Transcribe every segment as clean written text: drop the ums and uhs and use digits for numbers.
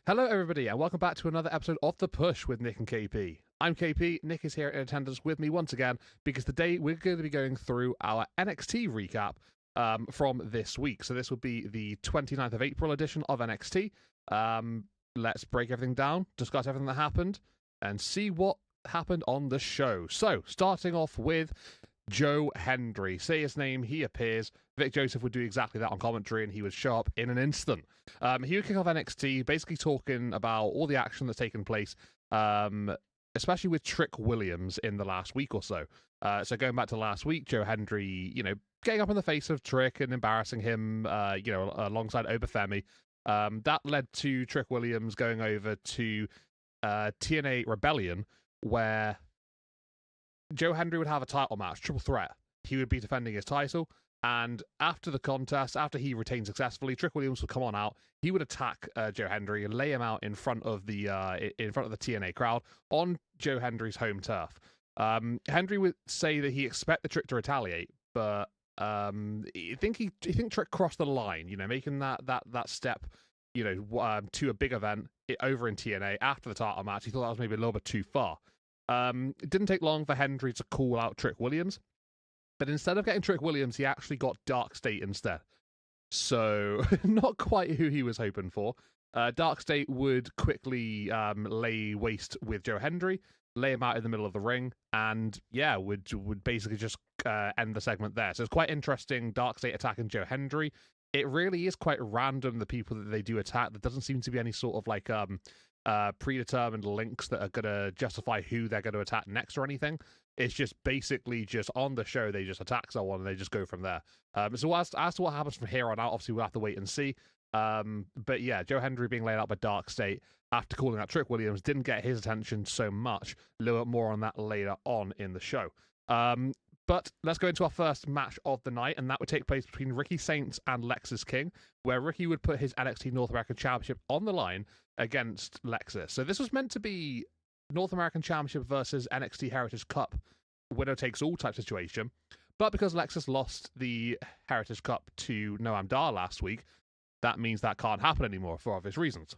Hello, everybody, and welcome back to another episode of The Push with Nick and KP. I'm KP. Nick is here in attendance with me once again because today we're going to be going through our NXT recap from this week. So this will be the 29th of April edition of NXT. Let's break everything down, discuss everything that happened, and see what happened on the show. So, starting off with Joe Hendry. Say his name, he appears. Vic Joseph would do exactly that on commentary, and he would show up in an instant. He would kick off NXT, basically talking about all the action that's taken place, especially with Trick Williams in the last week or so. So going back to last week, Joe Hendry, getting up in the face of Trick and embarrassing him, alongside Obafemi. That led to Trick Williams going over to TNA Rebellion, where Joe Hendry would have a title match, triple threat. He would be defending his title, and after the contest, after he retained successfully, Trick Williams would come on out. He would attack Joe Hendry and lay him out in front of the TNA crowd on Joe Hendry's home turf. Hendry would say that he expected Trick to retaliate, but I think Trick crossed the line. Making that step, to a big event over in TNA after the title match. He thought that was maybe a little bit too far. It didn't take long for Hendry to call out Trick Williams, but instead of getting Trick Williams, he actually got Dark State instead. So, not quite who he was hoping for. Dark State would quickly lay waste with Joe Hendry, lay him out in the middle of the ring, and would basically just end the segment there. So it's quite interesting, Dark State attacking Joe Hendry. It really is quite random, the people that they do attack. There doesn't seem to be any sort of predetermined links that are going to justify who they're going to attack next or anything. It's just basically just on the show, they just attack someone and they just go from there. So as to what happens from here on out, obviously we'll have to wait and see. But yeah, Joe Hendry being laid out by Dark State after calling out Trick Williams didn't get his attention so much. A little bit more on that later on in the show. But let's go into our first match of the night, and that would take place between Ricky Saints and Lexis King, where Ricky would put his NXT North American Championship on the line against Lexis. So this was meant to be North American Championship versus NXT Heritage Cup, winner takes all type situation. But because Lexis lost the Heritage Cup to Noam Dar last week, that means that can't happen anymore for obvious reasons.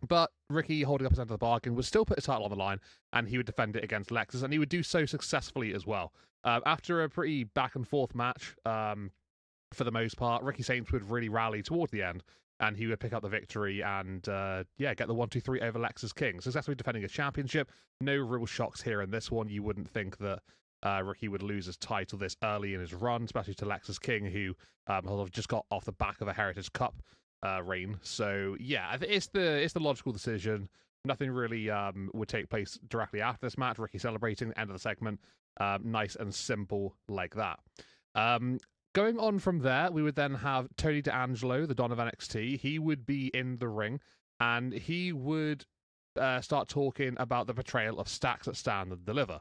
But Ricky, holding up his end of the bargain, would still put his title on the line, and he would defend it against Lexis, and he would do so successfully as well. After a pretty back-and-forth match, for the most part, Ricky Saints would really rally towards the end, and he would pick up the victory and, get the 1-2-3 over Lexis King, successfully defending his championship. No real shocks here in this one. You wouldn't think that Ricky would lose his title this early in his run, especially to Lexis King, who has just got off the back of a Heritage Cup reign. So yeah, it's the logical decision. Nothing really would take place directly after this match. Ricky celebrating the end of the segment, nice and simple like that. Going on from there, we would then have Tony D'Angelo, the Don of NXT. He would be in the ring, and he would start talking about the betrayal of Stacks at Stand and Deliver.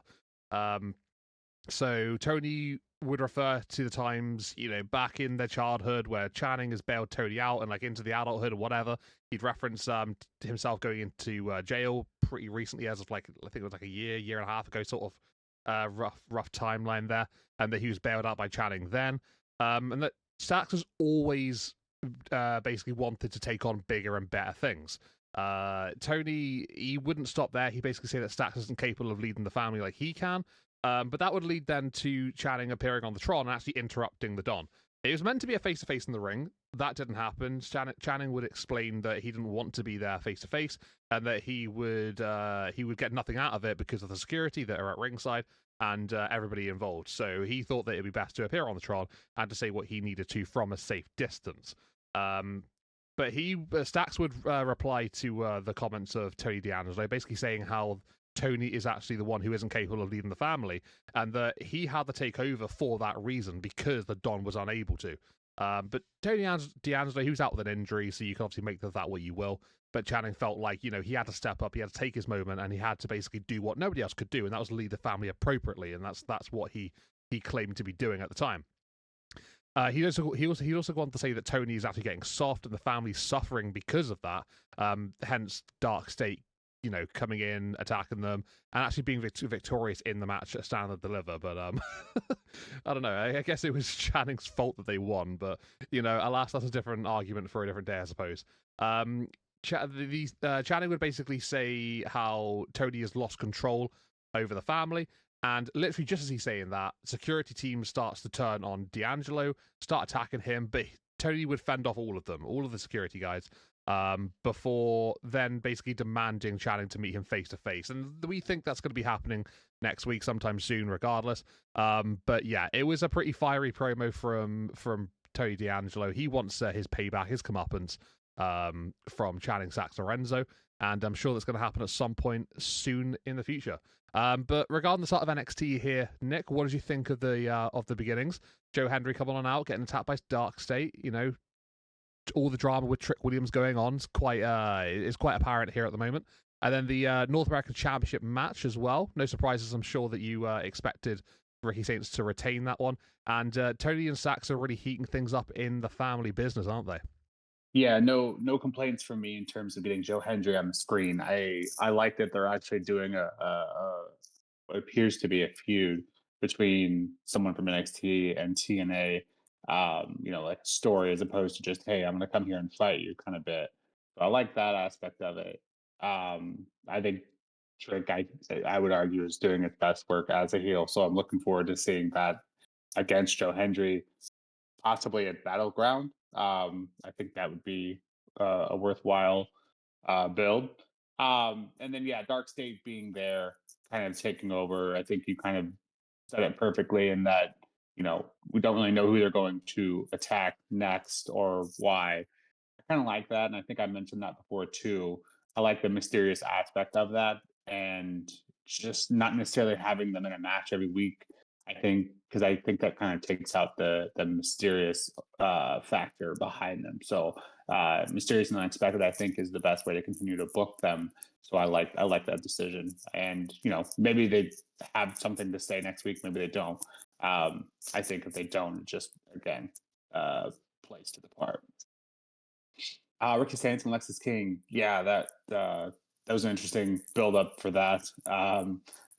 So Tony would refer to the times, back in their childhood where Channing has bailed Tony out and into the adulthood or whatever. He'd reference himself going into jail pretty recently, as of I think it was a year and a half ago, sort of rough timeline there, and that he was bailed out by Channing then. And that Stacks has always basically wanted to take on bigger and better things. Tony, he wouldn't stop there. He basically said that Stacks isn't capable of leading the family like he can. But that would lead then to Channing appearing on the Tron and actually interrupting the Don. It was meant to be a face-to-face in the ring. That didn't happen. Channing would explain that he didn't want to be there face-to-face, and that he would get nothing out of it because of the security that are at ringside and everybody involved. So he thought that it would be best to appear on the Tron and to say what he needed to from a safe distance. But Stacks would reply to the comments of Tony D'Angelo, basically saying how Tony is actually the one who isn't capable of leading the family, and that he had to take over for that reason because the Don was unable to. But Tony D'Angelo, he was out with an injury, so you can obviously make that what you will. But Channing felt like, he had to step up, he had to take his moment, and he had to basically do what nobody else could do, and that was lead the family appropriately, and that's what he claimed to be doing at the time. He also wanted to say that Tony is actually getting soft and the family's suffering because of that. Hence, Dark State, coming in, attacking them, and actually being victorious in the match at Stand and Deliver. But I don't know. I guess it was Channing's fault that they won. But alas, that's a different argument for a different day, I suppose. Channing would basically say how Tony has lost control over the family, and literally just as he's saying that, security team starts to turn on D'Angelo, start attacking him, but Tony would fend off all of them, all of the security guys, before then basically demanding Channing to meet him face to face. And we think that's going to be happening next week sometime soon regardless. But yeah, it was a pretty fiery promo from Tony D'Angelo. He wants his payback, his comeuppance from Channing Sax Lorenzo, and I'm sure that's going to happen at some point soon in the future. But regarding the start of NXT here, Nick, what did you think of the beginnings? Joe Hendry coming on out, getting attacked by Dark State, all the drama with Trickwilliams going on is quite apparent here at the moment. And then the North American Championship match as well. No surprises, I'm sure that you expected Ricky Saints to retain that one. And Tony and Sax are really heating things up in the family business, aren't they? Yeah, no complaints from me in terms of getting Joe Hendry on the screen. I like that they're actually doing what appears to be a feud between someone from NXT and TNA. Like a story as opposed to just, hey, I'm going to come here and fight you kind of bit. So I like that aspect of it. I think Trick, I would argue, is doing its best work as a heel. So I'm looking forward to seeing that against Joe Hendry, possibly at Battleground. I think that would be a worthwhile build. And then, yeah, Dark State being there, kind of taking over. I think you kind of said it perfectly in that, we don't really know who they're going to attack next or why. I kind of like that. And I think I mentioned that before too. I like the mysterious aspect of that and just not necessarily having them in a match every week. I think because I think that kind of takes out the mysterious factor behind them. So mysterious and unexpected, I think, is the best way to continue to book them. So I like that decision. And maybe they have something to say next week. Maybe they don't. I think if they don't, just again plays to the part. Ricky Saints and Lexis King. Yeah, that was an interesting build up for that.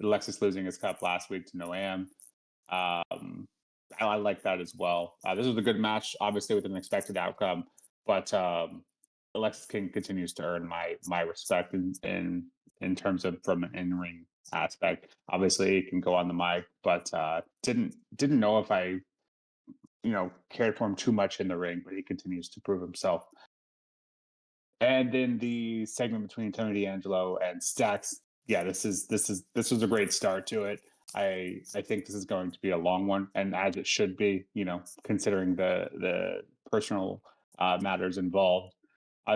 Lexis losing his cup last week to Noam. I like that as well. This was a good match, obviously with an expected outcome, but Alexis King continues to earn my respect in terms of from an in-ring aspect. Obviously, he can go on the mic, but didn't know if I cared for him too much in the ring, but he continues to prove himself. And then the segment between Tony D'Angelo and Stax. Yeah, this was a great start to it. I think this is going to be a long one, and as it should be, considering the personal matters involved.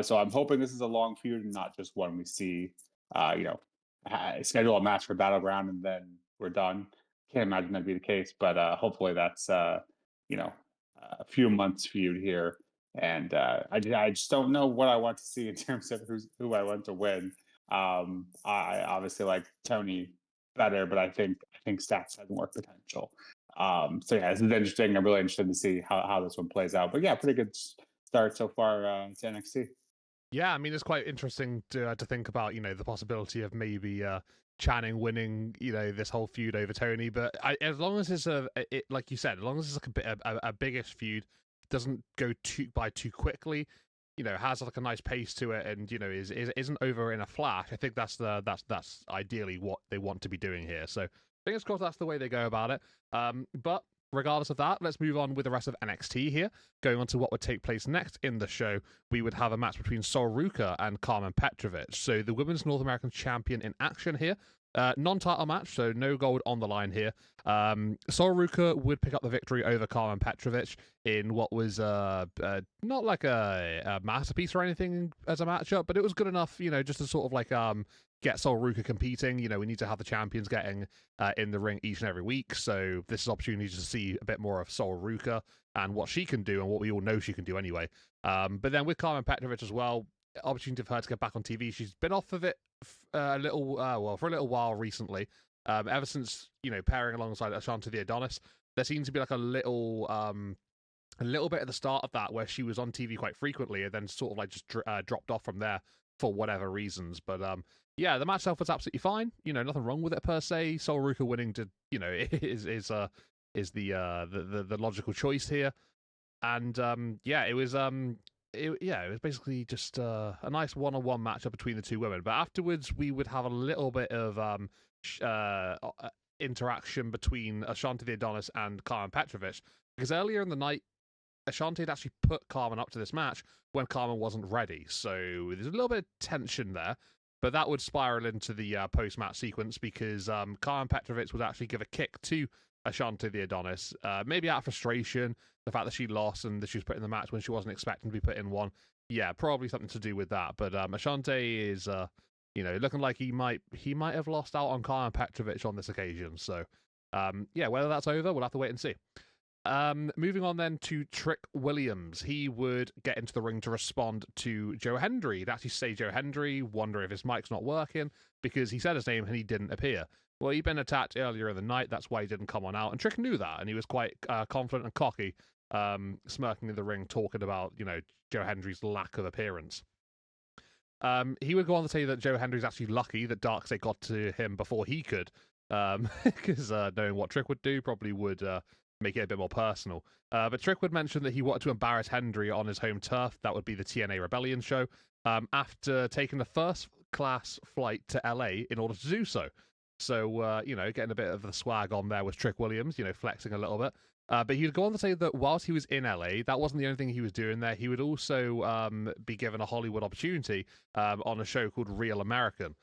So I'm hoping this is a long feud and not just one we see, schedule a match for Battleground and then we're done. Can't imagine that'd be the case, but hopefully that's a few months feud here. And I just don't know what I want to see in terms of who I want to win. I obviously like Tony better, but I think Stats has more potential. So yeah, this is interesting. I'm really interested to see how this one plays out. But yeah, pretty good start so far to NXT. Yeah, I mean, it's quite interesting to think about, the possibility of maybe Channing winning, this whole feud over Tony. But as long as it's like you said, as long as it's like a biggish feud, doesn't go too quickly, has like a nice pace to it, and isn't over in a flash. I think that's ideally what they want to be doing here. So fingers crossed that's the way they go about it. But regardless of that, let's move on with the rest of NXT here. Going on to what would take place next in the show, we would have a match between Sol Ruka and Carmen Petrovic. So the Women's North American Champion in action here. Non-title match, so no gold on the line here. Sol Ruka would pick up the victory over Carmen Petrovic in what was not like a masterpiece or anything as a matchup, but it was good enough, just to sort of like get Sol Ruka competing. We need to have the champions getting in the ring each and every week, so this is opportunity to see a bit more of Sol Ruka and what she can do and what we all know she can do anyway. But then with Carmen Petrovic as well, opportunity for her to get back on TV. She's been off of it for a little while recently. Ever since pairing alongside Ashante the Adonis, there seems to be like a little bit at the start of that where she was on TV quite frequently and then sort of like just dropped off from there for whatever reasons. But yeah, the match itself was absolutely fine. Nothing wrong with it per se. Sol Ruka winning to is the logical choice here. And yeah, it was it was basically just a nice one-on-one matchup between the two women. But afterwards, we would have a little bit of interaction between Ashanti the Adonis and Carmen Petrovic, because earlier in the night, Ashanti had actually put Carmen up to this match when Carmen wasn't ready. So there's a little bit of tension there. But that would spiral into the post-match sequence because Carmen Petrovic would actually give a kick to Ashanti the Adonis, maybe out of frustration, the fact that she lost and that she was put in the match when she wasn't expecting to be put in one. Yeah, probably something to do with that. But Ashanti is, looking like he might have lost out on Carmen Petrovic on this occasion. So, whether that's over, we'll have to wait and see. Moving on then to Trick Williams. He would get into the ring to respond to Joe Hendry. He'd actually say Joe Hendry, wonder if his mic's not working, because he said his name and he didn't appear. Well, he'd been attacked earlier in the night, that's why he didn't come on out, and Trick knew that, and he was quite confident and cocky, smirking in the ring, talking about, Joe Hendry's lack of appearance. He would go on to say that Joe Hendry's actually lucky that Darkseid got to him before he could, because knowing what Trick would do probably would make it a bit more personal. But Trick would mention that he wanted to embarrass Hendry on his home turf. That would be the TNA Rebellion show, after taking the first-class flight to LA in order to do so. So, getting a bit of the swag on there with Trick Williams, flexing a little bit. But he'd go on to say that whilst he was in LA, that wasn't the only thing he was doing there. He would also be given a Hollywood opportunity on a show called Real American.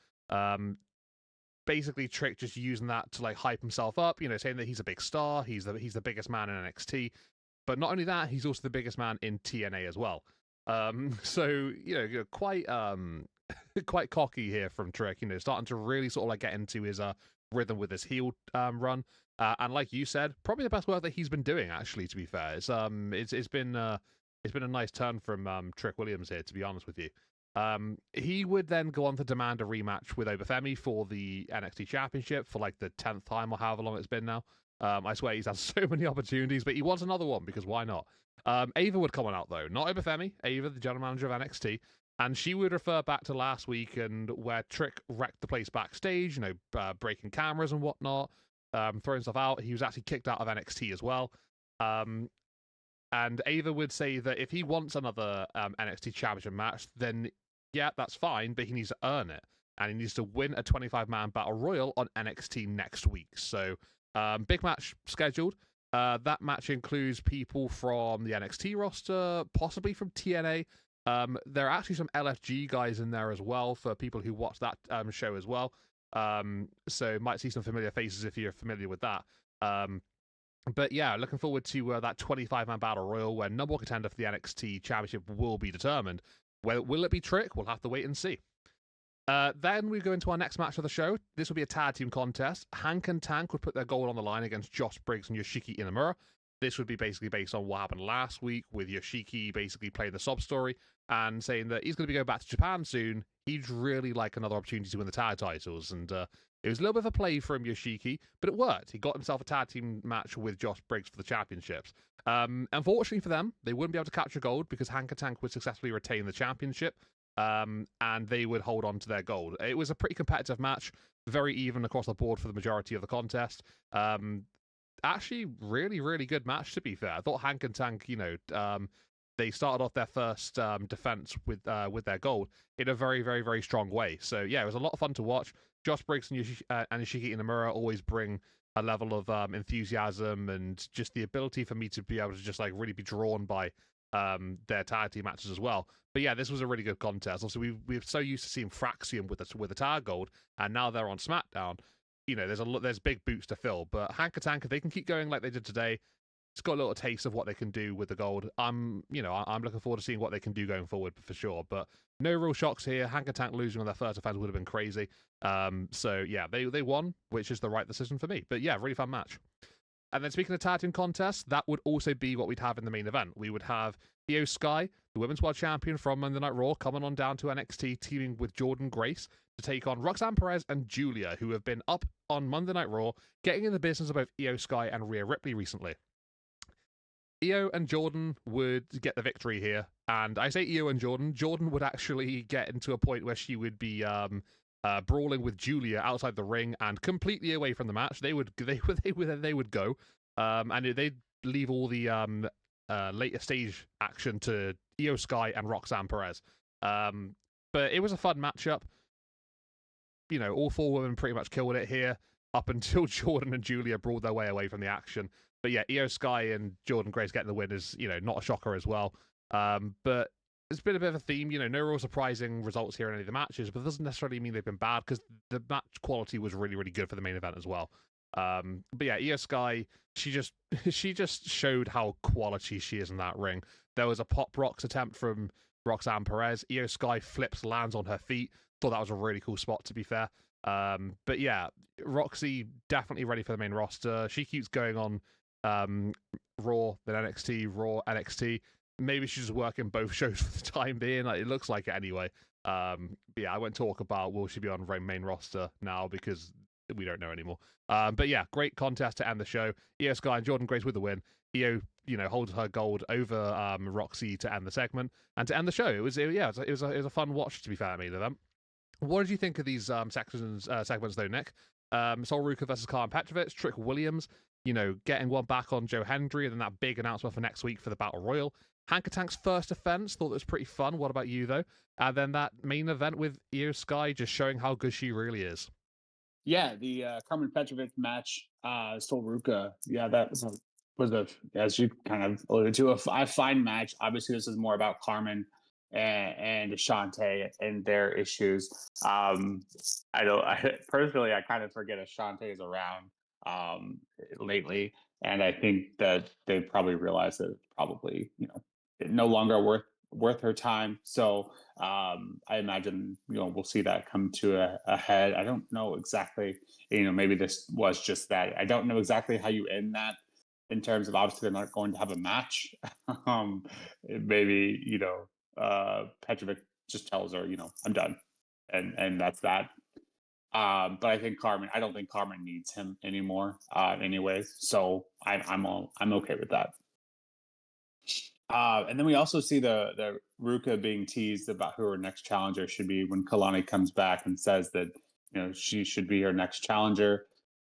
Basically, Trick just using that to hype himself up, saying that he's a big star, he's the biggest man in NXT. But not only that, he's also the biggest man in TNA as well. So, quite quite cocky here from Trick, starting to really sort of get into his rhythm with his heel run. And like you said, probably the best work that he's been doing, actually, to be fair. It's been a nice turn from Trick Williams here, to be honest with you. He would then go on to demand a rematch with Obafemi for the NXT Championship for the 10th time or however long it's been now. I swear he's had so many opportunities, but he wants another one because why not? Ava would come on out though, not Obafemi, Ava, the general manager of NXT, and she would refer back to last week and where Trick wrecked the place backstage, breaking cameras and whatnot, throwing stuff out. He was actually kicked out of NXT as well. And Ava would say that if he wants another NXT Championship match, then yeah, that's fine, but he needs to earn it. And he needs to win a 25-man Battle Royal on NXT next week. So, big match scheduled. That match includes people from the NXT roster, possibly from TNA. There are actually some LFG guys in there as well for people who watch that show as well. So might see some familiar faces if you're familiar with that. But yeah, looking forward to that 25-man Battle Royal where number one contender for the NXT Championship will be determined. Will it be Trick? We'll have to wait and see. Then we go into our next match of the show. This will be a tag team contest. Hank and Tank would put their gold on the line against Josh Briggs and Yoshiki Inamura. This would be basically based on what happened last week with Yoshiki basically playing the sob story and saying that he's going to be going back to Japan soon. He'd really like another opportunity to win the tag titles. And it was a little bit of a play from Yoshiki, but it worked. He got himself a tag team match with Josh Briggs for the championships. Unfortunately for them, they wouldn't be able to capture gold because Hank and Tank would successfully retain the championship. And they would hold on to their gold. It was a pretty competitive match, very even across the board for the majority of the contest. Actually, really, really good match, to be fair. I thought Hank and Tank, they started off their first defense with their gold in a very, very, very strong way. So, yeah, it was a lot of fun to watch. Josh Briggs and Yoshiki Inamura always bring a level of enthusiasm and just the ability for me to be able to just really be drawn by their tag team matches as well. But yeah, this was a really good contest. Also, we're so used to seeing Fraxium with the tag gold, and now they're on SmackDown. There's big boots to fill. But Hank and Tank, if they can keep going like they did today, it's got a little taste of what they can do with the gold. I'm looking forward to seeing what they can do going forward for sure. But no real shocks here. Hank and Tank losing on their first offense would have been crazy. So yeah, they won, which is the right decision for me. But yeah, really fun match. And then speaking of tag team contests, that would also be what we'd have in the main event. We would have iyosky, the Women's World Champion from Monday Night Raw, coming on down to NXT, teaming with Jordynne Grace to take on Roxanne Perez and Julia, who have been up on Monday Night Raw, getting in the business of both iyosky and Rhea Ripley recently. Io and Jordynne would get the victory here. And I say Io and Jordynne would actually get into a point where she would be brawling with Julia outside the ring and completely away from the match. They would go, and they'd leave all the later stage action to Iyosky and Roxanne Perez. But it was a fun matchup. You know, all four women pretty much killed it here up until Jordan and Julia brawled their way away from the action. But yeah, Iyosky and Jordan Grace getting the win is, you know, not a shocker as well. But it's been a bit of a theme, you know, no real surprising results here in any of the matches, but it doesn't necessarily mean they've been bad because the match quality was really, really good for the main event as well. But yeah, Iyosky, she just showed how quality she is in that ring. There was a pop rocks attempt from Roxanne Perez. Iyosky flips, lands on her feet. Thought that was a really cool spot, to be fair. But yeah, Roxy definitely ready for the main roster. She keeps going on Raw, then NXT, Raw, NXT. Maybe she's just working both shows for the time being. Like, it looks like it anyway. But yeah, I won't talk about will she be on main roster now because we don't know anymore. But yeah, great contest to end the show. Io Sky and Jordan Grace with the win. Io, you know, holds her gold over Roxy to end the segment and to end the show. It was a fun watch, to be fair, main event. What did you think of these segments though, Nick? Sol Ruka versus Karen Petrovic, Trick Williams, you know, getting one back on Joe Hendry, and then that big announcement for next week for the Battle Royal. Hanker Tank's first defense, thought it was pretty fun. What about you, though? And then that main event with Io Sky just showing how good she really is. Yeah, the Carmen Petrovic match, Sol Ruka. Yeah, that was a, as you kind of alluded to, a fine match. Obviously, this is more about Carmen and Ashante and their issues. Personally, I kind of forget Ashante is around lately, and I think that they probably realized that it's probably, you know, no longer worth her time. So I imagine, you know, we'll see that come to a head. I don't know exactly, you know, maybe this was just that. I don't know exactly how you end that in terms of, obviously they're not going to have a match. Maybe, you know, Petrovic just tells her, you know, I'm done, and that's that. But I don't think Carmen needs him anymore, anyways. So I'm okay with that. And then we also see the Ruka being teased about who her next challenger should be when Kalani comes back and says that, you know, she should be her next challenger.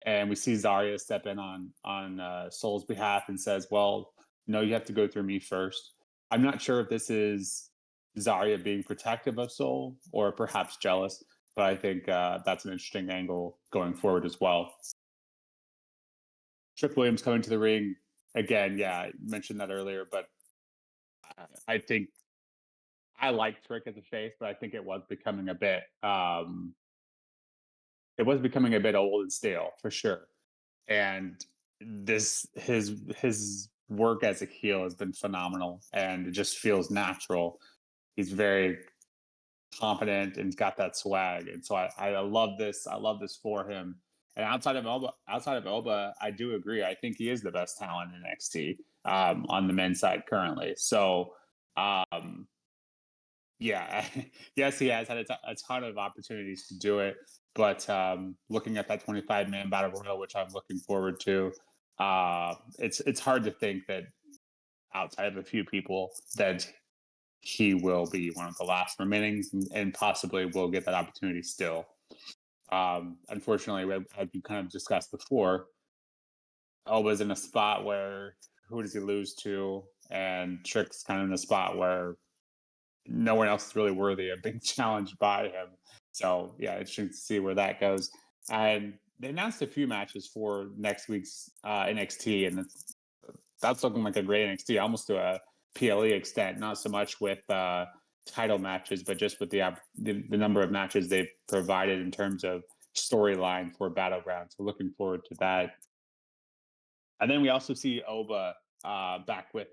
And we see Zarya step in on Sol's behalf and says, "Well, no, you have to go through me first." I'm not sure if this is Zarya being protective of Sol or perhaps jealous, but I think that's an interesting angle going forward as well. Trick Williams coming to the ring again. Yeah, I mentioned that earlier, but I think I like Trick as a face, but I think it was becoming a bit old and stale for sure. And his work as a heel has been phenomenal, and it just feels natural. He's very confident and he's got that swag, and so I love this. I love this for him. And outside of Elba, I do agree. I think he is the best talent in NXT on the men's side currently. So. Yeah, yes, he has had a ton of opportunities to do it, but looking at that 25-man battle royal, which I'm looking forward to, it's hard to think that outside of a few people that he will be one of the last remaining and possibly will get that opportunity still. Unfortunately, as we kind of discussed before, Elba's in a spot where who does he lose to, and Trick's kind of in a spot where no one else is really worthy of being challenged by him. So yeah, interesting to see where that goes. And they announced a few matches for next week's NXT, and that's looking like a great NXT, almost to a PLE extent. Not so much with title matches, but just with the number of matches they've provided in terms of storyline for Battleground. So looking forward to that. And then we also see Oba back with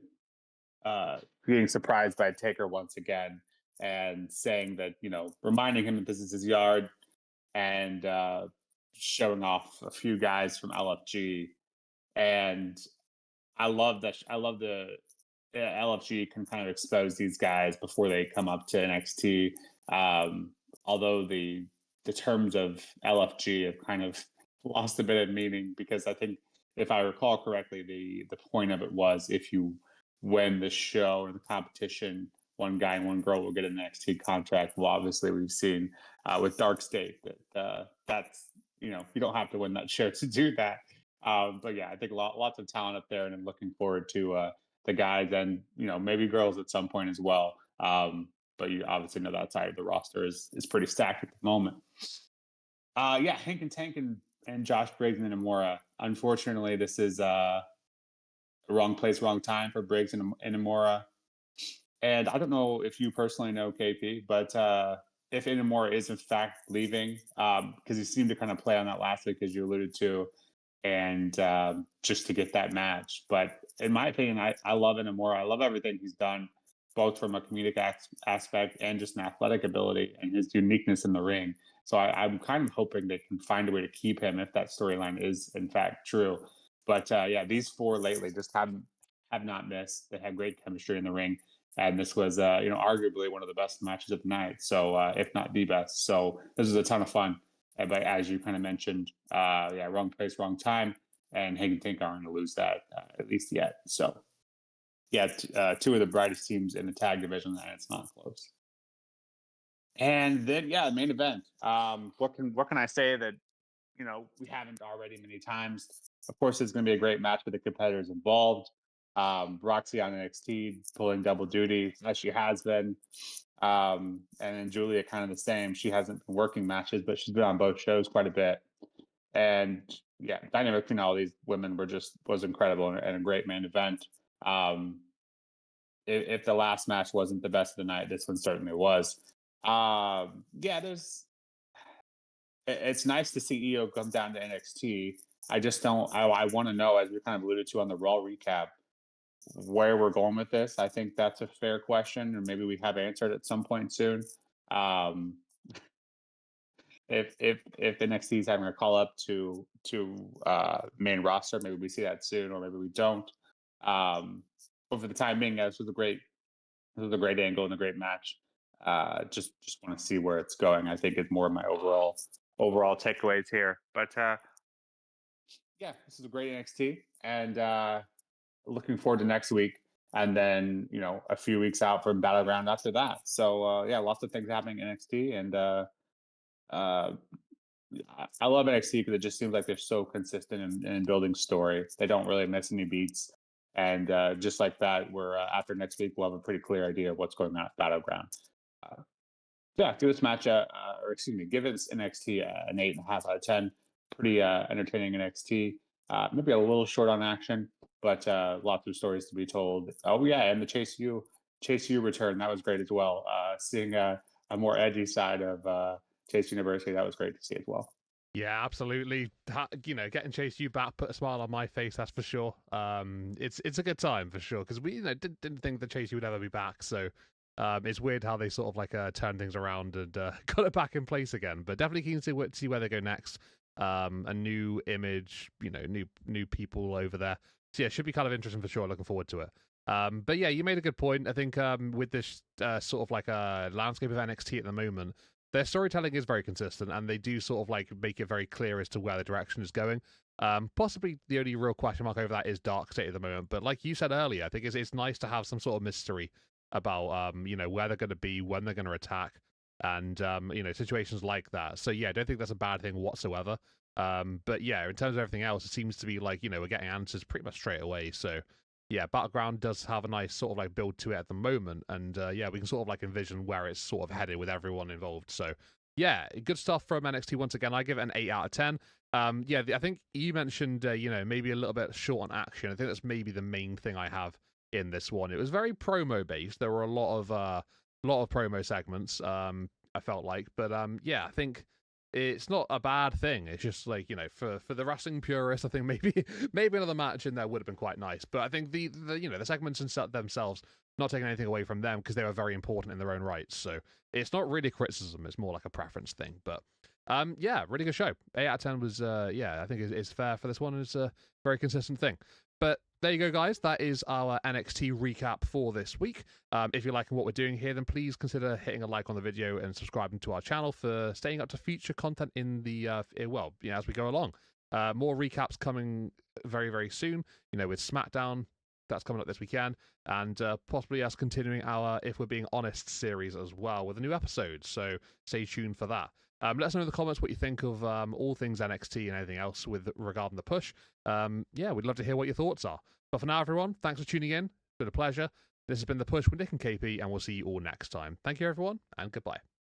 being surprised by Taker once again and saying that, you know, reminding him that this is his yard, and showing off a few guys from LFG. And I love that. I love the LFG can kind of expose these guys before they come up to NXT. Although the terms of LFG have kind of lost a bit of meaning, because I think, if I recall correctly, the point of it was if you win the show or the competition, one guy and one girl will get an NXT contract. Well, obviously we've seen with Dark State that that's, you know, you don't have to win that show to do that. But yeah, I think lots of talent up there, and I'm looking forward to the guys and maybe girls at some point as well. But you obviously know that side of the roster is pretty stacked at the moment. Yeah, Hank and Tank and Josh Briggs and Amora. Unfortunately, this is wrong place, wrong time for Briggs and Amora. And I don't know if you personally know KP, but if Inamura is in fact leaving, because he seemed to kind of play on that last week, as you alluded to, and just to get that match. But in my opinion, I love Inamura. I love everything he's done, both from a comedic aspect and just an athletic ability and his uniqueness in the ring. So I'm kind of hoping they can find a way to keep him if that storyline is in fact true. But yeah, these four lately just have not missed. They have great chemistry in the ring, and this was arguably one of the best matches of the night. So if not the best, so this was a ton of fun. But as you kind of mentioned, yeah, wrong place, wrong time, and Hagen Tink aren't going to lose that at least yet. So yeah, two of the brightest teams in the tag division, and it's not close. And then yeah, main event. What can I say that we haven't already many times? Of course, it's going to be a great match with the competitors involved. Roxy on NXT pulling double duty as she has been. And then Julia kind of the same. She hasn't been working matches, but she's been on both shows quite a bit. And yeah, dynamic between all these women was incredible and a great main event. If the last match wasn't the best of the night, this one certainly was. Yeah, it's nice to see EO come down to NXT. I just don't. I want to know, as we kind of alluded to on the Raw recap, where we're going with this. I think that's a fair question, or maybe we have answered at some point soon. If NXT is having a call up to main roster, maybe we see that soon, or maybe we don't. But for the time being, this was a great angle and a great match. Just want to see where it's going. I think it's more of my overall takeaways here. But yeah, this is a great NXT, and looking forward to next week, and then a few weeks out from Battleground after that. So yeah, lots of things happening in NXT, and I love NXT because it just seems like they're so consistent in building story. They don't really miss any beats, and just like that, we're after next week we'll have a pretty clear idea of what's going on at Battleground. Yeah, give this match give this NXT an 8.5 out of 10. Pretty entertaining NXT. Maybe a little short on action, but lots of stories to be told. Oh yeah, and the Chase U return, that was great as well. Seeing a more edgy side of Chase University, that was great to see as well. Yeah, absolutely. Getting Chase U back put a smile on my face, that's for sure. It's a good time for sure, because we didn't think that Chase U would ever be back. So it's weird how they sort of like turn things around and got it back in place again. But definitely keen to see where they go next. A new image, new people over there. So yeah, should be kind of interesting for sure. Looking forward to it. But yeah, you made a good point. I think with this sort of like a landscape of NXT at the moment, their storytelling is very consistent, and they do sort of like make it very clear as to where the direction is going. Possibly the only real question mark over that is Dark State at the moment. But like you said earlier, I think it's nice to have some sort of mystery about where they're going to be, when they're going to attack, and situations like that. So yeah, I don't think that's a bad thing whatsoever. But yeah, in terms of everything else, it seems to be like we're getting answers pretty much straight away. So yeah, Battleground does have a nice sort of like build to it at the moment, and yeah, we can sort of like envision where it's sort of headed with everyone involved. So yeah, good stuff from NXT once again. I give it an 8 out of 10. Yeah, I think you mentioned maybe a little bit short on action. I think that's maybe the main thing I have in this one. It was very promo based. There were a lot of promo segments. I felt like, but yeah, I think it's not a bad thing. It's just like for the wrestling purists, I think maybe another match in there would have been quite nice. But I think the segments themselves, not taking anything away from them because they were very important in their own rights. So it's not really criticism; it's more like a preference thing. But yeah, really good show. 8 out of 10 was I think it's fair for this one. It's a very consistent thing. But there you go, guys. That is our NXT recap for this week. If you're liking what we're doing here, then please consider hitting a like on the video and subscribing to our channel for staying up to future content in the as we go along. More recaps coming very, very soon. With SmackDown, that's coming up this weekend, and possibly us continuing our If We're Being Honest series as well with a new episode. So stay tuned for that. Let us know in the comments what you think of all things NXT and anything else with regarding the push. Yeah, we'd love to hear what your thoughts are. But for now, everyone, thanks for tuning in. been a pleasure. This has been The Push with Nick and KP, and we'll see you all next time. Thank you, everyone, and goodbye.